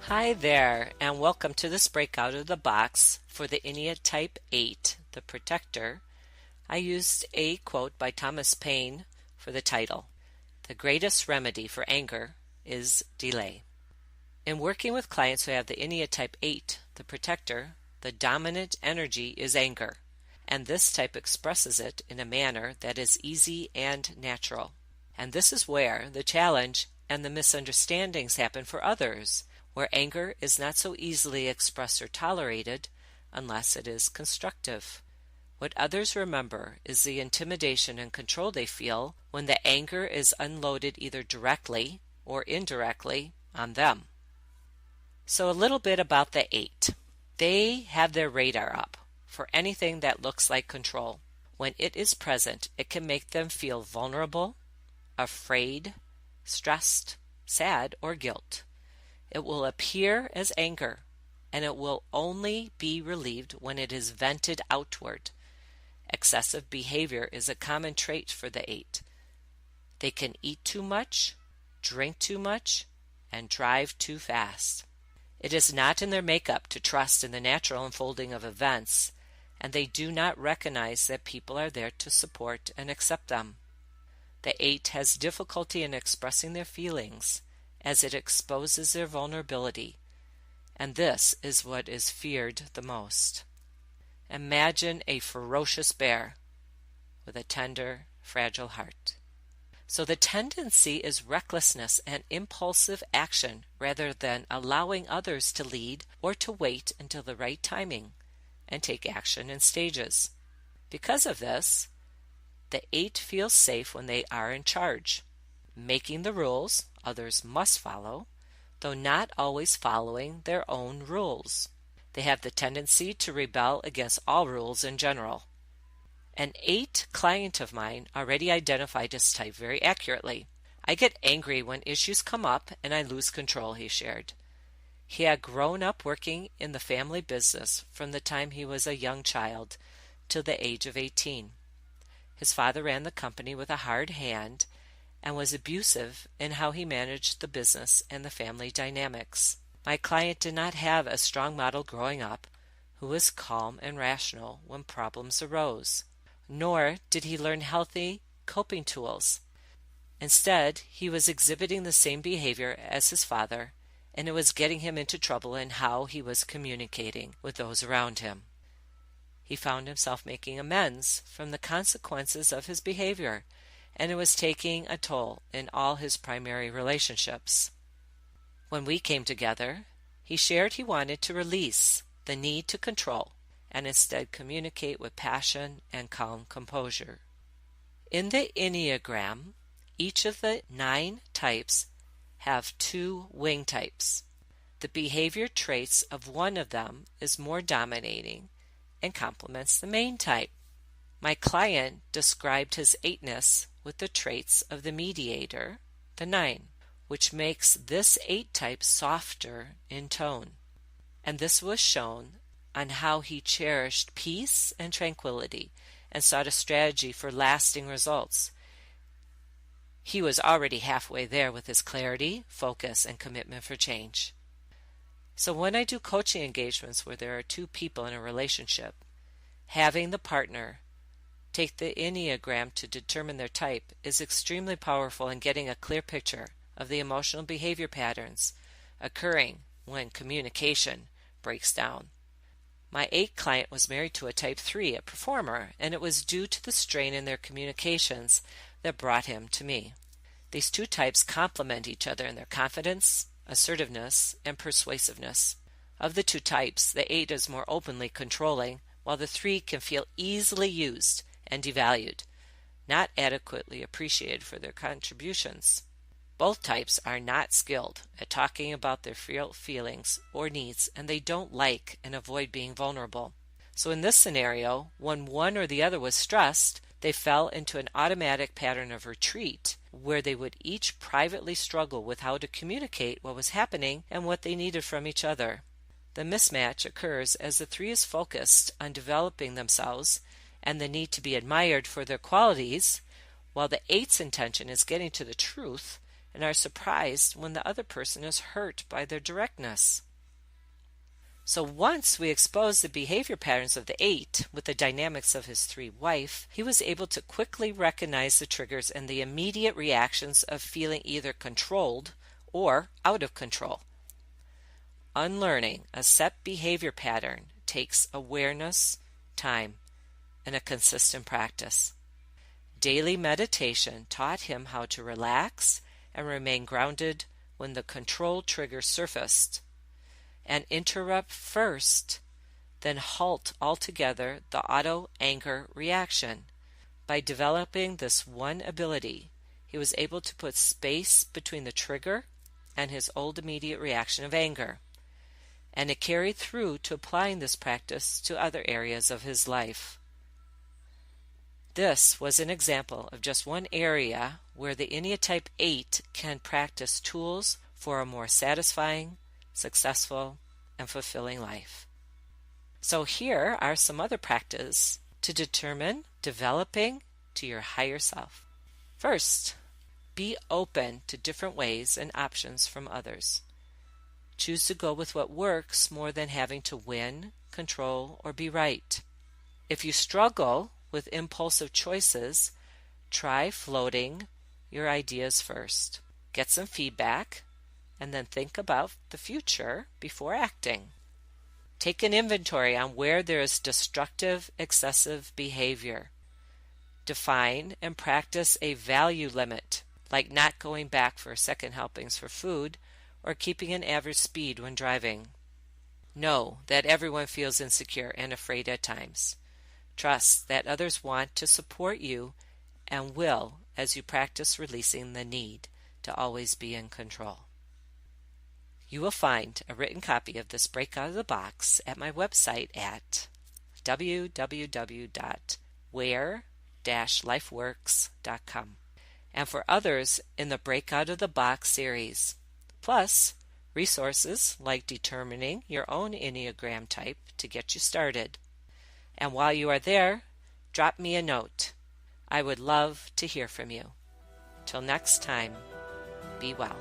Hi there, and welcome to this breakout of the box for the Enneatype 8, the Protector. I used a quote by Thomas Paine for the title. The greatest remedy for anger is delay. In working with clients who have the Enneatype 8, the Protector, the dominant energy is anger, and this type expresses it in a manner that is easy and natural. And this is where the challenge and the misunderstandings happen for others, where anger is not so easily expressed or tolerated unless it is constructive. What others remember is the intimidation and control they feel when the anger is unloaded either directly or indirectly on them. So a little bit about the 8. They have their radar up for anything that looks like control. When it is present, it can make them feel vulnerable, afraid, stressed, sad, or guilt. It will appear as anger, and it will only be relieved when it is vented outward. Excessive behavior is a common trait for the 8. They can eat too much, drink too much, and drive too fast. It is not in their makeup to trust in the natural unfolding of events, and they do not recognize that people are there to support and accept them. The 8 has difficulty in expressing their feelings, as it exposes their vulnerability, and this is what is feared the most. Imagine a ferocious bear with a tender, fragile heart. So the tendency is recklessness and impulsive action rather than allowing others to lead or to wait until the right timing and take action in stages. Because of this, the 8 feels safe when they are in charge, making the rules others must follow, though not always following their own rules. They have the tendency to rebel against all rules in general. An 8 client of mine already identified this type very accurately. I get angry when issues come up and I lose control, he shared. He had grown up working in the family business from the time he was a young child till the age of 18. His father ran the company with a hard hand and was abusive in how he managed the business and the family dynamics. My client did not have a strong model growing up who was calm and rational when problems arose, nor did he learn healthy coping tools. Instead, he was exhibiting the same behavior as his father, and it was getting him into trouble in how he was communicating with those around him. He found himself making amends from the consequences of his behavior, and it was taking a toll in all his primary relationships. When we came together, he shared he wanted to release the need to control and instead communicate with passion and calm composure. In the Enneagram, each of the 9 types have 2 wing types. The behavior traits of one of them is more dominating and complements the main type. My client described his 8-ness with the traits of the mediator, the 9, which makes this 8 type softer in tone. And this was shown on how he cherished peace and tranquility and sought a strategy for lasting results. He was already halfway there with his clarity, focus, and commitment for change. So when I do coaching engagements where there are 2 people in a relationship, having the partner take the Enneagram to determine their type is extremely powerful in getting a clear picture of the emotional behavior patterns occurring when communication breaks down. My 8 client was married to a type 3, a performer, and it was due to the strain in their communications that brought him to me. These 2 types complement each other in their confidence, assertiveness, and persuasiveness. Of the 2 types, the 8 is more openly controlling, while the 3 can feel easily used and devalued, not adequately appreciated for their contributions. Both types are not skilled at talking about their real feelings or needs, and they don't like and avoid being vulnerable. So in this scenario, when one or the other was stressed, they fell into an automatic pattern of retreat, where they would each privately struggle with how to communicate what was happening and what they needed from each other. The mismatch occurs as the 3 is focused on developing themselves and the need to be admired for their qualities, while the 8's intention is getting to the truth and are surprised when the other person is hurt by their directness. So once we exposed the behavior patterns of the 8 with the dynamics of his 3 wife, he was able to quickly recognize the triggers and the immediate reactions of feeling either controlled or out of control. Unlearning a set behavior pattern takes awareness, time, and a consistent practice. Daily meditation taught him how to relax and remain grounded when the control trigger surfaced, and interrupt first, then halt altogether the auto-anger reaction. By developing this one ability, he was able to put space between the trigger and his old immediate reaction of anger, and it carried through to applying this practice to other areas of his life. This was an example of just one area where the Enneatype 8 can practice tools for a more satisfying, successful, and fulfilling life. So here are some other practices to determine developing to your higher self. First, be open to different ways and options from others. Choose to go with what works more than having to win, control, or be right. If you struggle with impulsive choices, try floating your ideas first. Get some feedback, and then think about the future before acting. Take an inventory on where there is destructive, excessive behavior. Define and practice a value limit, like not going back for second helpings for food or keeping an average speed when driving. Know that everyone feels insecure and afraid at times. Trust that others want to support you and will as you practice releasing the need to always be in control. You will find a written copy of this Break Out of the Box at my website at www.where-lifeworks.com, and for others in the Break Out of the Box series, plus resources like determining your own Enneagram type to get you started. And while you are there, drop me a note. I would love to hear from you. Till next time, be well.